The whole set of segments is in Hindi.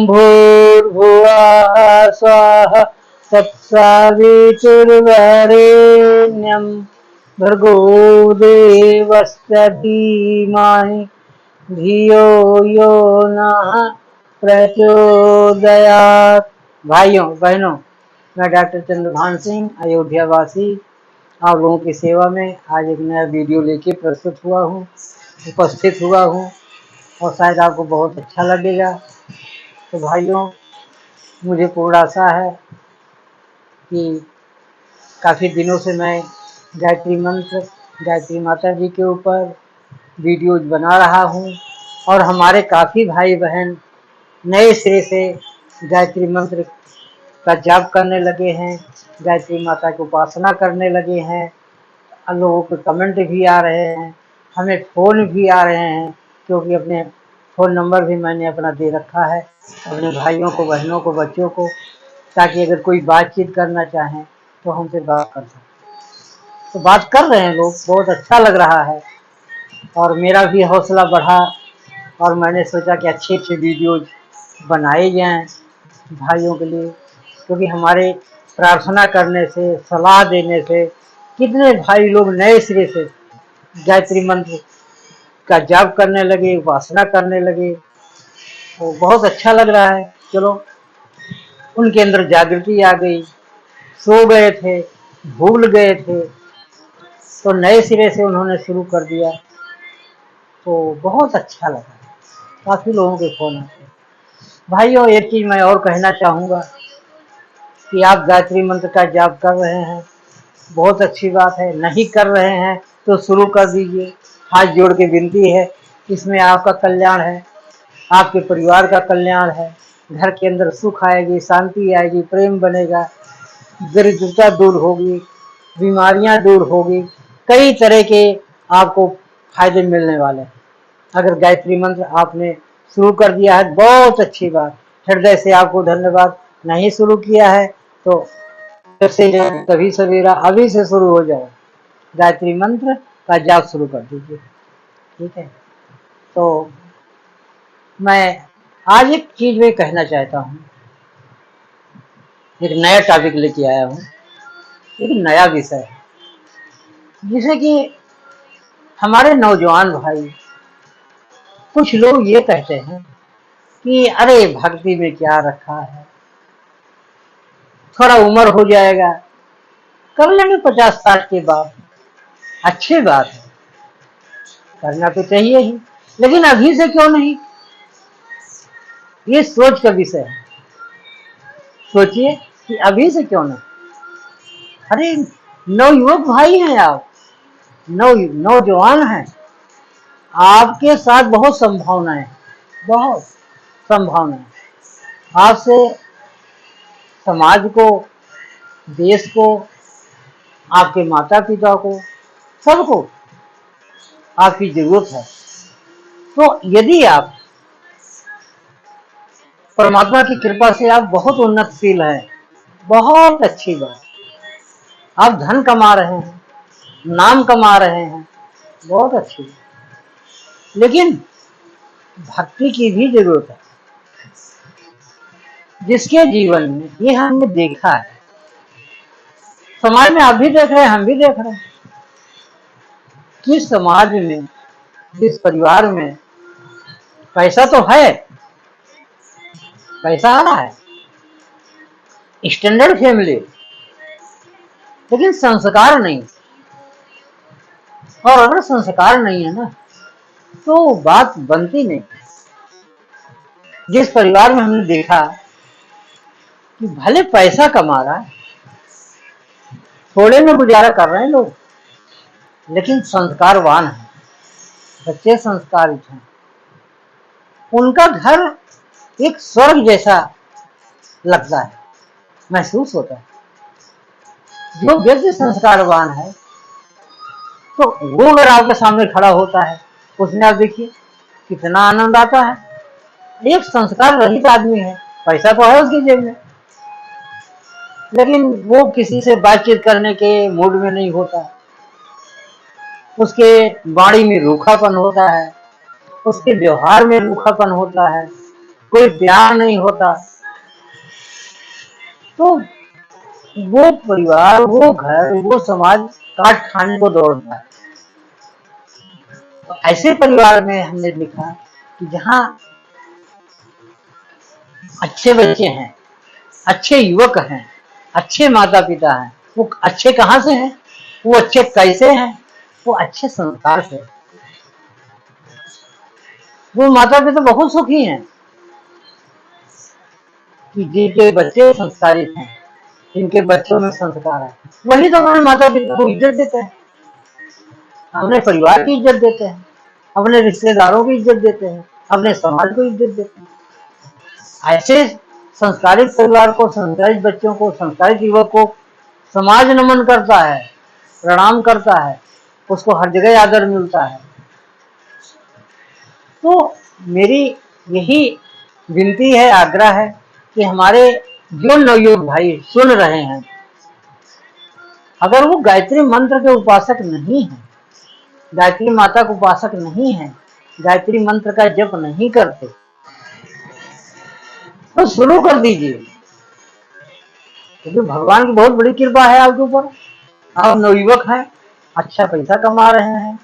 भूर्भुवः स्वः तत्सवितुर्वरेण्यं भर्गो देवस्य धीमहि धियो यो नः प्रचोदयात्। भाइयों बहनों, मैं डॉक्टर चंद्रभान सिंह, अयोध्या वासी, आप लोगों की सेवा में आज एक नया वीडियो लेके उपस्थित हुआ हूँ और शायद आपको बहुत अच्छा लगेगा। तो भाइयों, मुझे पूर्ण आशा है कि काफ़ी दिनों से मैं गायत्री मंत्र, गायत्री माता जी के ऊपर वीडियोज बना रहा हूँ और हमारे काफ़ी भाई बहन नए सिरे से गायत्री मंत्र का जाप करने लगे हैं, गायत्री माता की उपासना करने लगे हैं। लोगों के कमेंट भी आ रहे हैं, हमें फ़ोन भी आ रहे हैं, क्योंकि अपने फ़ोन नंबर भी मैंने अपना दे रखा है अपने भाइयों को, बहनों को, बच्चों को, ताकि अगर कोई बातचीत करना चाहें तो हमसे बात कर सकें। तो बात कर रहे हैं लोग, बहुत अच्छा लग रहा है और मेरा भी हौसला बढ़ा और मैंने सोचा कि अच्छे अच्छे वीडियोज बनाए जाएं भाइयों के लिए, क्योंकि हमारे प्रार्थना करने से, सलाह देने से कितने भाई लोग नए सिरे से गायत्री मंत्र का जाप करने लगे, उपासना करने लगे। तो बहुत अच्छा लग रहा है। चलो, उनके अंदर जागृति आ गई, सो गए थे, भूल गए थे, तो नए सिरे से उन्होंने शुरू कर दिया। तो बहुत अच्छा लगा, काफ़ी लोगों के फ़ोन आते हैं। भाइयों, एक चीज़ मैं और कहना चाहूँगा कि आप गायत्री मंत्र का जाप कर रहे हैं, बहुत अच्छी बात है। नहीं कर रहे हैं तो शुरू कर दीजिए, हाथ जोड़ के विनती है। इसमें आपका कल्याण है, आपके परिवार का कल्याण है, घर के अंदर सुख आएगी, शांति आएगी, प्रेम बनेगा, दरिद्रता दूर होगी, बीमारियां दूर होगी, कई तरह के आपको फायदे मिलने वाले हैं। अगर गायत्री मंत्र आपने शुरू कर दिया है, बहुत अच्छी बात, हृदय से आपको धन्यवाद। नहीं शुरू किया है तो कभी सवेरा अभी से शुरू हो जाए, गायत्री मंत्र का जाप शुरू कर दीजिए, ठीक है। तो मैं आज एक चीज में कहना चाहता हूँ, एक नया टॉपिक लेके आया हूँ, एक नया विषय, जिसे कि हमारे नौजवान भाई, कुछ लोग ये कहते हैं कि अरे भक्ति में क्या रखा है, थोड़ा उम्र हो जाएगा, कर लेंगे 50-60 के बाद। अच्छी बात है, करना तो चाहिए ही, लेकिन अभी से क्यों नहीं, ये सोच का विषय है। सोचिए कि अभी से क्यों नहीं। अरे नवयुवक भाई हैं आप, नौजवान हैं, आपके साथ बहुत संभावनाएं, बहुत संभावनाएं। आपसे समाज को, देश को, आपके माता पिता को, सबको आपकी जरूरत है। तो यदि आप, परमात्मा की कृपा से आप बहुत उन्नतशील हैं, बहुत अच्छी बात, आप धन कमा रहे हैं, नाम कमा रहे हैं, बहुत अच्छी बात, लेकिन भक्ति की भी जरूरत है। जिसके जीवन में ये हमने देखा है, समाज में आप भी देख रहे हैं, हम भी देख रहे हैं, कि समाज में, जिस परिवार में पैसा तो है, पैसा आ रहा है, स्टैंडर्ड फैमिली, लेकिन संस्कार नहीं। और अगर संस्कार नहीं है ना, तो बात बनती नहीं। जिस परिवार में हमने देखा कि भले पैसा कमा रहा है, थोड़े में गुजारा कर रहे हैं लोग, लेकिन संस्कारवान है, बच्चे संस्कारित हैं, उनका घर एक स्वर्ग जैसा लगता है, महसूस होता है। जो व्यक्ति संस्कारवान है, तो वो अगर आपके सामने खड़ा होता है, उसमें आप देखिए कितना आनंद आता है। एक संस्कार रहित आदमी है, पैसा तो है उसकी जेब में, लेकिन वो किसी से बातचीत करने के मूड में नहीं होता, उसके वाणी में रूखापन होता है, उसके व्यवहार में रूखापन होता है, कोई प्यार नहीं होता, तो वो परिवार, वो घर, वो समाज काट खाने को दौड़ता है। तो ऐसे परिवार में हमने लिखा कि जहाँ अच्छे बच्चे हैं, अच्छे युवक हैं, अच्छे माता पिता हैं, वो अच्छे कहाँ से हैं, वो अच्छे कैसे हैं, वो अच्छे संस्कार से। वो माता पिता बहुत सुखी हैं कि जिनके बच्चे संस्कारित हैं, जिनके बच्चों में संस्कार है, वही तो अपने माता पिता को इज्जत देते हैं, अपने परिवार की इज्जत देते हैं, अपने रिश्तेदारों की इज्जत देते हैं, अपने समाज को इज्जत देते हैं। ऐसे संस्कारित परिवार को, संस्कारित बच्चों को, संस्कारित युवक को समाज नमन करता है, प्रणाम करता है, उसको हर जगह आदर मिलता है। तो मेरी यही विनती है, आग्रह है कि हमारे जो नवयुवक भाई सुन रहे हैं, अगर वो गायत्री मंत्र के उपासक नहीं है, गायत्री माता के उपासक नहीं है, गायत्री मंत्र का जप नहीं करते, तो शुरू कर दीजिए, क्योंकि भगवान की बहुत बड़ी कृपा है आपके ऊपर। आप नवयुवक हैं, अच्छा पैसा कमा रहे हैं,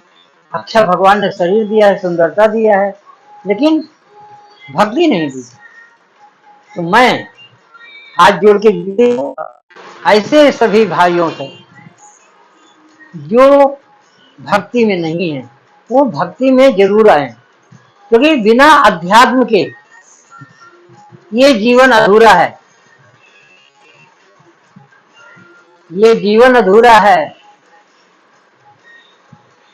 अच्छा भगवान ने शरीर दिया है, सुंदरता दिया है, लेकिन भक्ति नहीं दी। तो मैं हाथ जोड़ के ऐसे सभी भाइयों से जो भक्ति में नहीं है, वो भक्ति में जरूर आए, क्योंकि बिना अध्यात्म के ये जीवन अधूरा है, ये जीवन अधूरा है।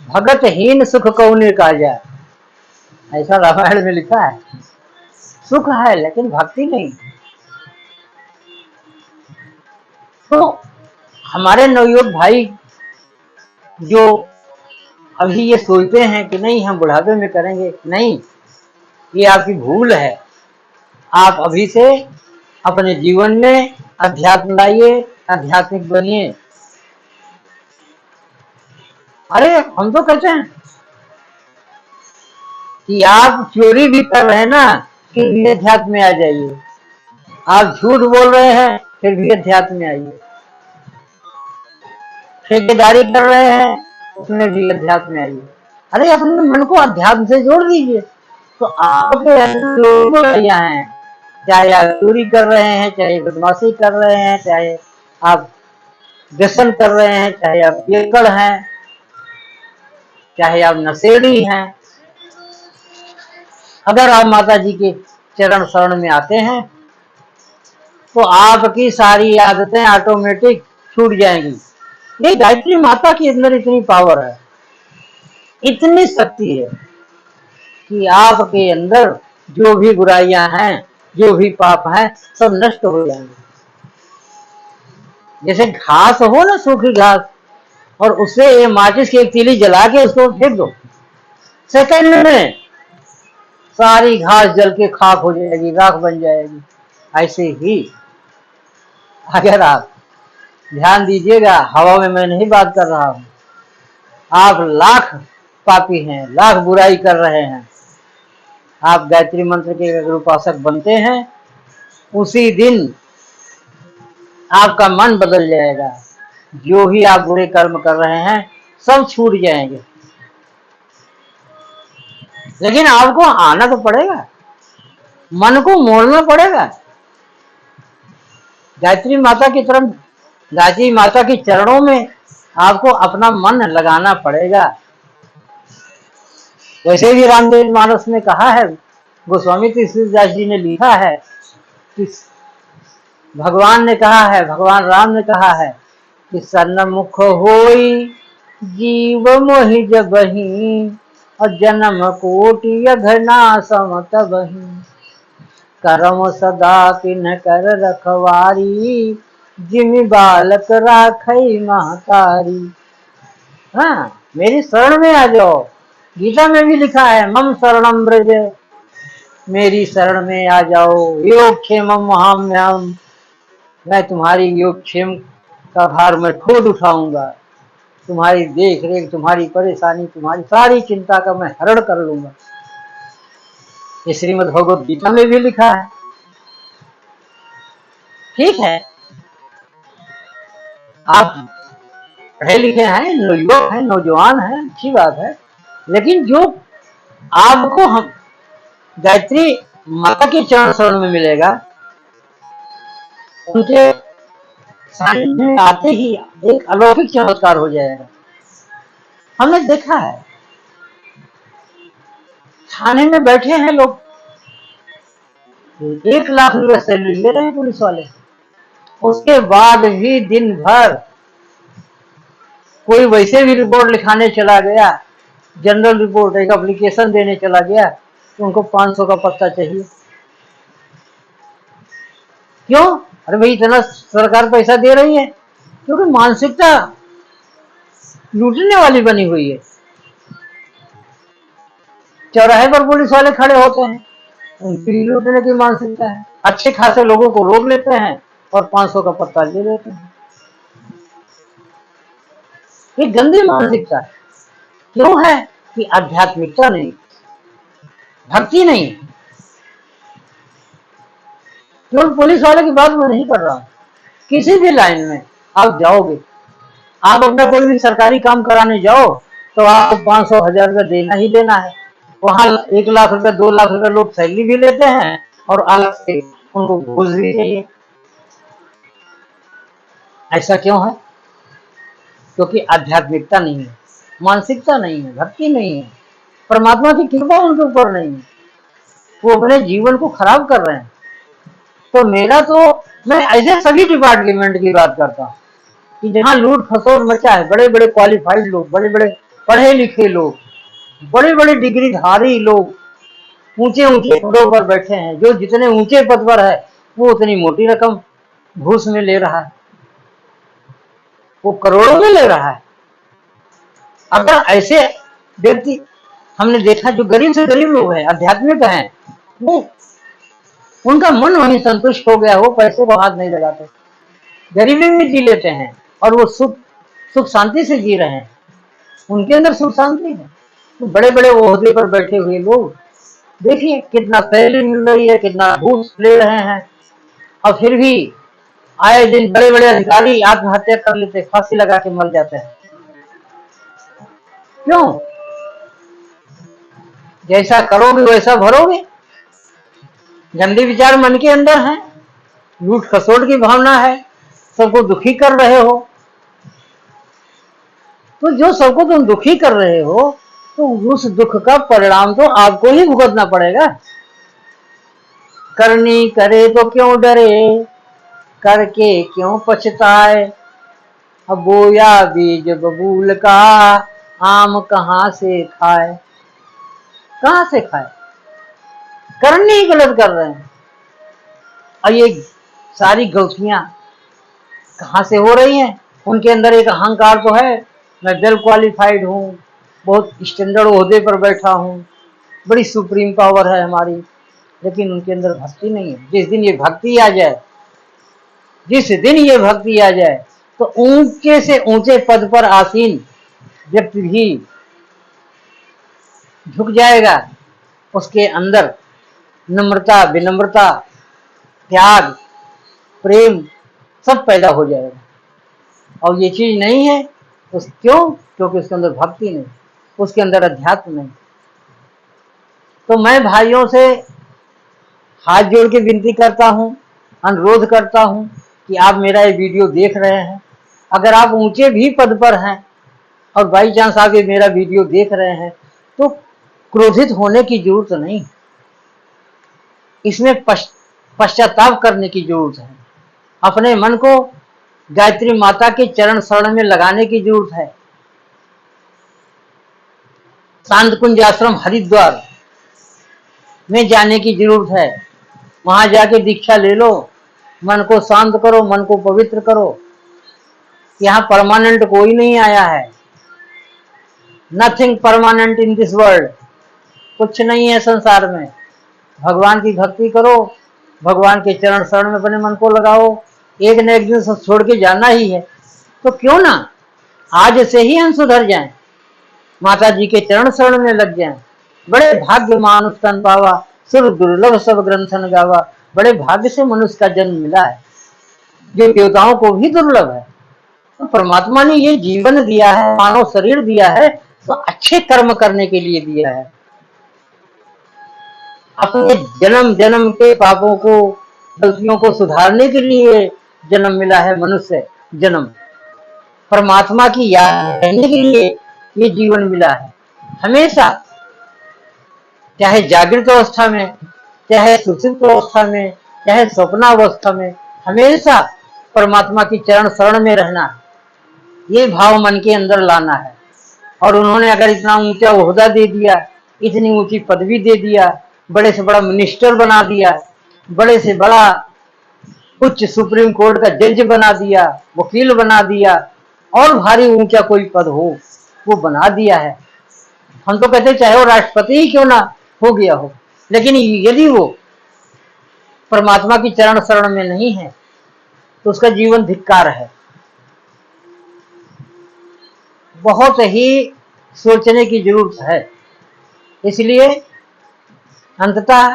भगत हीन सुख कौने काजा, ऐसा रामायण में लिखा है। सुख है लेकिन भक्ति नहीं। तो हमारे नवयुवक भाई जो अभी ये सोचते हैं कि नहीं हम बुढ़ापे में करेंगे, नहीं, ये आपकी भूल है। आप अभी से अपने जीवन में अध्यात्म लाइए, आध्यात्मिक बनिए। अरे हम तो कहते हैं कि आप चोरी भी कर रहे हैं ना, फिर भी अध्यात्म में आ जाइए। आप झूठ बोल रहे हैं, फिर भी अध्यात्म में आइए। ठेकेदारी कर रहे हैं, उसमें भी अध्यात्म में आइए। अरे अपने मन को अध्यात्म से जोड़ दीजिए, तो आपके अंदर जो बुराइयां हैं, चाहे आप चोरी कर रहे हैं, चाहे बदमाशी कर रहे हैं, चाहे आप व्यसन कर रहे हैं, चाहे आप पियक्कड़ हैं, चाहे आप नशेड़ी हैं, अगर आप माता जी के चरण शरण में आते हैं तो आपकी सारी आदतें ऑटोमेटिक छूट जाएंगी। ये गायत्री माता के अंदर इतनी पावर है, इतनी शक्ति है कि आपके अंदर जो भी बुराइयां हैं, जो भी पाप हैं, सब नष्ट हो जाएंगे। जैसे घास हो ना, सूखी घास, और उससे माचिस की एक तीली जला के उसको फेंक दो, सेकंड में सारी घास जल के खाक हो जाएगी, राख बन जाएगी। ऐसे ही अगर आप ध्यान दीजिएगा, हवा में मैं नहीं बात कर रहा हूं, आप लाख पापी हैं, लाख बुराई कर रहे हैं, आप गायत्री मंत्र के अगर उपासक बनते हैं, उसी दिन आपका मन बदल जाएगा। जो भी आप बुरे कर्म कर रहे हैं सब छूट जाएंगे। लेकिन आपको आना तो पड़ेगा, मन को मोड़ना पड़ेगा, गायत्री माता की तरफ, गायत्री माता के चरणों में आपको अपना मन लगाना पड़ेगा। वैसे भी रामचरित मानस में कहा है, गोस्वामी तुलसीदास जी ने लिखा है कि भगवान ने कहा है, भगवान राम ने कहा है कि सन्मुख होई जीव मोहि जबहि, और जन्म कोटि अघना समतबहि, करम सदा किन कर रखवारी, जिमि बालक राखई महतारी। हाँ, मेरी शरण में आ जाओ। गीता में भी लिखा है, मम शरणम ब्रज, मेरी शरण में आ जाओ। योग क्षेमम महाम्यहम, मैं तुम्हारी योगक्षेम का भार मैं खुद उठाऊंगा, तुम्हारी देख रेख, तुम्हारी परेशानी, तुम्हारी सारी चिंता का मैं हरण कर लूंगा। ये श्रीमद् भगवद गीता में भी लिखा है। ठीक है, आप पढ़े लिखे हैं, युवक हैं, नौजवान हैं, अच्छी बात है, लेकिन जो आपको हम गायत्री माता के चरण शरण में मिलेगा, उनके सामने में आते ही एक अलौकिक चमत्कार हो जाएगा। हमने देखा है, थाने में बैठे हैं लोग, 1 लाख रुपए सैलरी ले रहे हैं पुलिस वाले, उसके बाद भी दिन भर कोई वैसे भी रिपोर्ट लिखाने चला गया, जनरल रिपोर्ट एक एप्लीकेशन देने चला गया, तो उनको 500 का पत्ता चाहिए। क्यों? अरे भाई, इतना सरकार पैसा दे रही है। क्योंकि मानसिकता लूटने वाली बनी हुई है। चौराहे पर पुलिस वाले खड़े होते हैं, उनकी लूटने की मानसिकता है, अच्छे खासे लोगों को रोक लेते हैं और 500 का पत्ता ले लेते हैं। ये गंदी मानसिकता है। क्यों है? कि आध्यात्मिकता नहीं, भक्ति नहीं। केवल पुलिस वाले की बात मैं नहीं कर रहा हूं, किसी भी लाइन में आप जाओगे, आप अपना कोई भी सरकारी काम कराने जाओ तो आपको 500-1000 रुपये देना ही देना है। वहां 1 लाख रुपए 2 लाख रुपए लोग सैलरी भी लेते हैं और अलग से उनको घूस भी चाहिए। ऐसा क्यों है? क्योंकि आध्यात्मिकता नहीं है, मानसिकता नहीं है, भक्ति नहीं है, परमात्मा की कृपा उनके ऊपर नहीं है, वो अपने जीवन को खराब कर रहे हैं। तो मैं ऐसे सभी डिपार्टमेंट की बात करता हूँ कि जहाँ लूट खसोट मचा है, बड़े बड़े क्वालिफाइड लोग, बड़े बड़े पढ़े लिखे लोग, बड़े बड़े डिग्रीधारी लोग ऊंचे ऊंचे पदों पर बैठे हैं, जो जितने ऊंचे पद पर है वो उतनी मोटी रकम घूस में ले रहा है, वो करोड़ों में ले रहा है। अगर ऐसे व्यक्ति हमने देखा जो गरीब से गरीब लोग हैं, आध्यात्मिक हैं, वो उनका मन वहीं संतुष्ट हो गया, वो पैसे को हाथ नहीं लगाते, गरीबी में जी लेते हैं और वो सुख शांति से जी रहे हैं, उनके अंदर सुख शांति है। तो बड़े बड़े ओहदे पर बैठे हुए लोग देखिए कितना सैलरी मिल रही है, कितना घूस ले रहे हैं, और फिर भी आए दिन बड़े बड़े अधिकारी आत्महत्या कर लेते, फांसी लगा के मर जाते हैं। क्यों? जैसा करोगे वैसा भरोगे। गंदे विचार मन के अंदर हैं, लूट खसोट की भावना है, सबको दुखी कर रहे हो। तो जो सबको तुम दुखी कर रहे हो, तो उस दुख का परिणाम तो आपको ही भुगतना पड़ेगा। करनी करे तो क्यों डरे, करके क्यों पछताए, अब बोया बीज बबूल का, आम कहाँ से खाए। कहाँ से खाए? करनी ही गलत कर रहे हैं। और ये सारी गलतियां कहाँ से हो रही हैं? उनके अंदर एक अहंकार तो है, मैं वेल क्वालिफाइड हूँ, बहुत स्टैंडर्ड ओहदे पर बैठा हूँ, बड़ी सुप्रीम पावर है हमारी, लेकिन उनके अंदर भक्ति नहीं है। जिस दिन ये भक्ति आ जाए, जिस दिन ये भक्ति आ जाए, तो ऊंचे से ऊंचे पद पर आसीन व्यक्ति भी झुक जाएगा। उसके अंदर नम्रता, विनम्रता, त्याग, प्रेम सब पैदा हो जाएगा। और ये चीज नहीं है, क्यों? क्योंकि उसके अंदर भक्ति नहीं, उसके अंदर अध्यात्म नहीं। तो मैं भाइयों से हाथ जोड़ के विनती करता हूँ, अनुरोध करता हूँ कि आप मेरा ये वीडियो देख रहे हैं, अगर आप ऊंचे भी पद पर हैं और बाई चांस आप ये मेरा वीडियो देख रहे हैं, तो क्रोधित होने की जरूरत नहीं, इसमें पश्चाताप करने की जरूरत है। अपने मन को गायत्री माता के चरण शरण में लगाने की जरूरत है। शांत कुंज आश्रम हरिद्वार में जाने की जरूरत है, वहां जाके दीक्षा ले लो, मन को शांत करो, मन को पवित्र करो। यहाँ परमानेंट कोई नहीं आया है, nothing permanent in this world, कुछ नहीं है संसार में। भगवान की भक्ति करो, भगवान के चरण शरण में अपने मन को लगाओ, एक न एक दिन सब छोड़ के जाना ही है। तो क्यों ना आज से ही हम सुधर जाएं, माता जी के चरण शरण में लग जाएं। बड़े भाग्य मानुष तन पावा, सुर दुर्लभ सब ग्रंथन गावा। बड़े भाग्य से मनुष्य का जन्म मिला है, जो देवताओं को भी दुर्लभ है। तो परमात्मा ने ये जीवन दिया है, मानव शरीर दिया है, तो अच्छे कर्म करने के लिए दिया है। अपने जन्म जन्म के पापों को, गलतियों को सुधारने के लिए जन्म मिला है। मनुष्य जन्म परमात्मा की याद करने के लिए ये जीवन मिला है। हमेशा, चाहे जागृत अवस्था में, चाहे सुषुप्त अवस्था में, चाहे स्वप्नावस्था में, हमेशा परमात्मा की चरण शरण में रहना है, ये भाव मन के अंदर लाना है। और उन्होंने अगर इतना ऊंचा ओहदा दे दिया, इतनी ऊंची पदवी दे दिया, बड़े से बड़ा मिनिस्टर बना दिया, बड़े से बड़ा उच्च सुप्रीम कोर्ट का जज बना दिया, वकील बना दिया, और भारी ऊंचा कोई पद हो वो बना दिया है। हम तो कहते चाहे वो राष्ट्रपति ही क्यों ना हो गया हो, लेकिन यदि वो परमात्मा की चरण शरण में नहीं है तो उसका जीवन धिक्कार है। बहुत ही सोचने की जरूरत है। इसलिए अंततः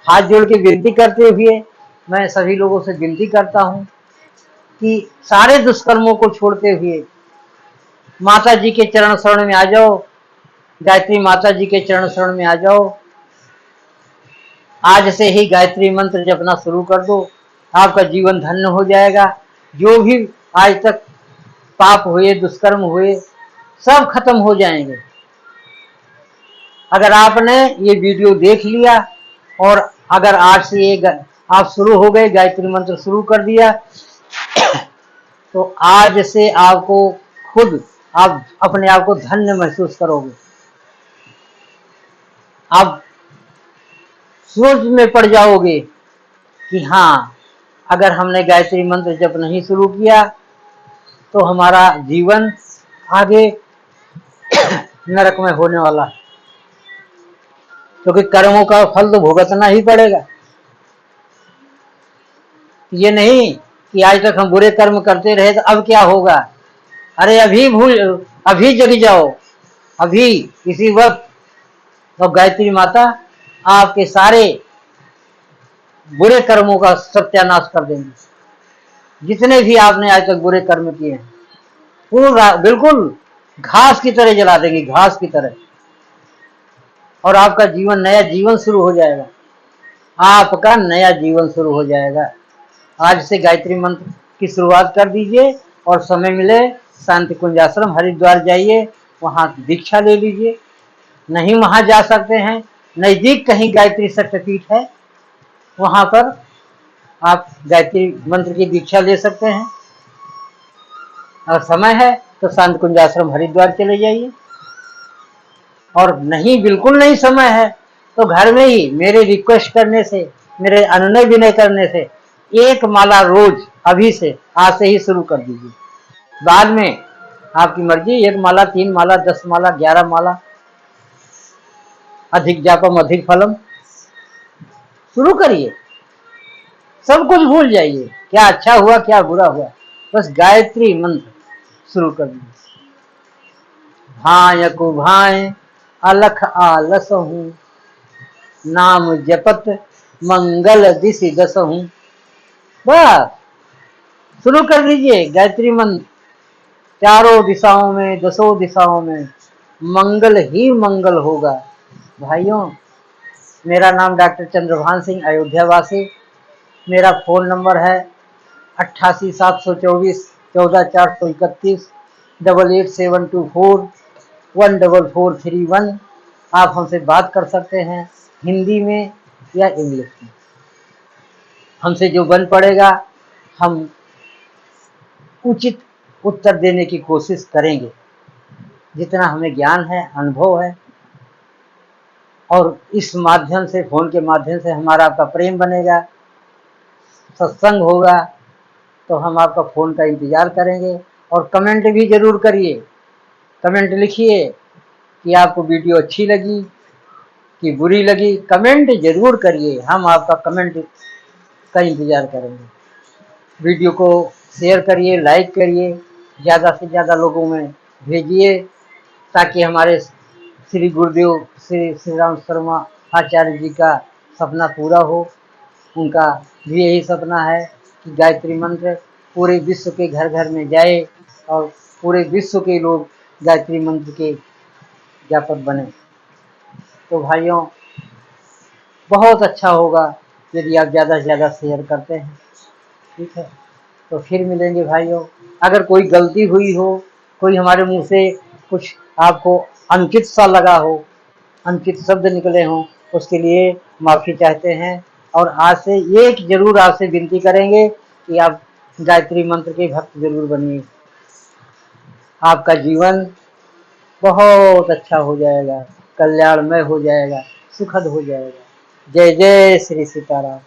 हाथ जोड़ के विनती करते हुए मैं सभी लोगों से विनती करता हूं कि सारे दुष्कर्मों को छोड़ते हुए माता जी के चरण शरण में आ जाओ, गायत्री माता जी के चरण शरण में आ जाओ। आज से ही गायत्री मंत्र जपना शुरू कर दो, आपका जीवन धन्य हो जाएगा। जो भी आज तक पाप हुए, दुष्कर्म हुए, सब खत्म हो जाएंगे। अगर आपने ये वीडियो देख लिया और अगर आज से ये आप शुरू हो गए, गायत्री मंत्र शुरू कर दिया, तो आज से आपको खुद आप अपने आप को धन्य महसूस करोगे। आप सोच में पड़ जाओगे कि हाँ, अगर हमने गायत्री मंत्र जप नहीं शुरू किया तो हमारा जीवन आगे नरक में होने वाला है, क्योंकि कर्मों का फल तो भुगतना ही पड़ेगा। ये नहीं कि आज तक हम बुरे कर्म करते रहे तो अब क्या होगा। अरे अभी जग जाओ, अभी इसी वक्त। तो गायत्री माता आपके सारे बुरे कर्मों का सत्यानाश कर देंगे। जितने भी आपने आज तक बुरे कर्म किए हैं पूरा बिल्कुल घास की तरह जला देंगे, घास की तरह। और आपका जीवन, नया जीवन शुरू हो जाएगा। आपका नया जीवन शुरू हो जाएगा। आज से गायत्री मंत्र की शुरुआत कर दीजिए और समय मिले शांति कुंज आश्रम हरिद्वार जाइए, वहां दीक्षा ले लीजिए। नहीं वहां जा सकते हैं, नजदीक कहीं गायत्री शक्तिपीठ है, वहां पर आप गायत्री मंत्र की दीक्षा ले सकते हैं। और समय है तो शांति कुंज आश्रम हरिद्वार चले जाइए। और नहीं, बिल्कुल नहीं समय है तो घर में ही मेरे रिक्वेस्ट करने से, मेरे अनुनय विनय करने से एक माला रोज अभी से आज से ही शुरू कर दीजिए। बाद में आपकी मर्जी, 1 माला, 3 माला, 10 माला, 11 माला, अधिक जापम अधिक फलम शुरू करिए। सब कुछ भूल जाइए, क्या अच्छा हुआ क्या बुरा हुआ, बस गायत्री मंत्र शुरू कर दीजिए। भाय को भाय अलख आलस हूँ, नाम जपत मंगल दिशि दस हूँ। बस शुरू कर दीजिए गायत्री मंत्र। चारों दिशाओं में, 10 दिशाओं में मंगल ही मंगल होगा। भाइयों, मेरा नाम डॉक्टर चंद्रभान सिंह, अयोध्या वासी। मेरा फोन नंबर है 88 724 14 431, 88 724 14431। आप हमसे बात कर सकते हैं हिंदी में या इंग्लिश में। हमसे जो बन पड़ेगा हम उचित उत्तर देने की कोशिश करेंगे, जितना हमें ज्ञान है, अनुभव है। और इस माध्यम से, फोन के माध्यम से हमारा आपका प्रेम बनेगा, सत्संग होगा, तो हम आपका फोन का इंतजार करेंगे। और कमेंट भी जरूर करिए, कमेंट लिखिए कि आपको वीडियो अच्छी लगी कि बुरी लगी। कमेंट जरूर करिए, हम आपका कमेंट का इंतजार करेंगे। वीडियो को शेयर करिए, लाइक करिए, ज़्यादा से ज़्यादा लोगों में भेजिए, ताकि हमारे श्री गुरुदेव श्री राम शर्मा आचार्य जी का सपना पूरा हो। उनका भी यही सपना है कि गायत्री मंत्र पूरे विश्व के घर घर में जाए और पूरे विश्व के लोग गायत्री मंत्र के जापक बने। तो भाइयों, बहुत अच्छा होगा यदि आप ज़्यादा से ज़्यादा शेयर करते हैं। ठीक है, तो फिर मिलेंगे भाइयों। अगर कोई गलती हुई हो, कोई हमारे मुंह से कुछ आपको अनुचित सा लगा हो, अनुचित शब्द निकले हों, उसके लिए माफ़ी चाहते हैं। और आज से एक जरूर आपसे विनती करेंगे कि आप गायत्री मंत्र के भक्त जरूर बनिए। आपका जीवन बहुत अच्छा हो जाएगा, कल्याणमय हो जाएगा, सुखद हो जाएगा। जय जय श्री सीताराम।